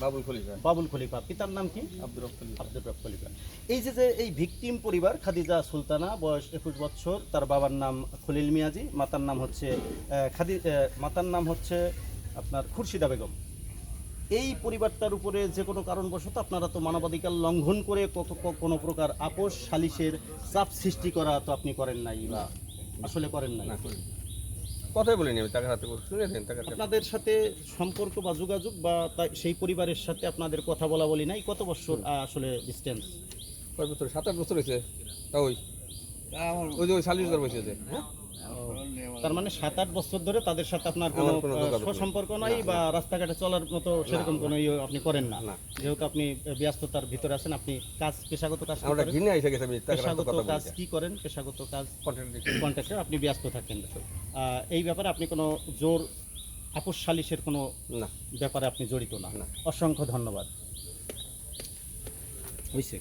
বাবুল খলিফা। পিতার নাম কি? আব্দুর রব খলিফা। এই যে এই ভিকটিম পরিবার, খাদিজা সুলতানা, বয়স 21 বছর, তার বাবার নাম খলিল মিয়াজি, মাতার নাম হচ্ছে আপনার খুরশিদা বেগম। এই পরিবারটার উপরে যে কোনো কারণবশত আপনারা তো মানবাধিকার লঙ্ঘন করে কোনো প্রকার আপোষ সালিশের চাপ সৃষ্টি করা তো আপনি করেন নাই, বা আসলে করেন নাই? কথাই বলিনি আমি, টাকা হাতে শুনে দেন টাকা। আপনাদের সাথে সম্পর্ক বা যোগাযোগ বা সেই পরিবারের সাথে আপনাদের কথা বলা বলি নাই কত বছর আসলে ডিস্টেন্স? কয় বছর? 7-8 বছর হয়েছে। তা ওই যে ওই সালিশ দর বসেছে। তার মানে 7-8 বছর ধরে তাদের সাথে আপনার কোনো সম্পর্ক নাই, বা রাস্তাঘাটে চলার মতো সেরকম কোনো আপনি করেন না, যেহেতু আপনি ব্যস্ততার ভিতরে আছেন। আপনি পেশাগত কাজ কি করেন? পেশাগত কাজ কন্ট্রাক্টর, আপনি ব্যস্ত থাকেন। এই ব্যাপারে আপনি কোনো জোর আপোষ সালিশের কোনো ব্যাপারে আপনি জড়িত না। অসংখ্য ধন্যবাদ। হয়েছে।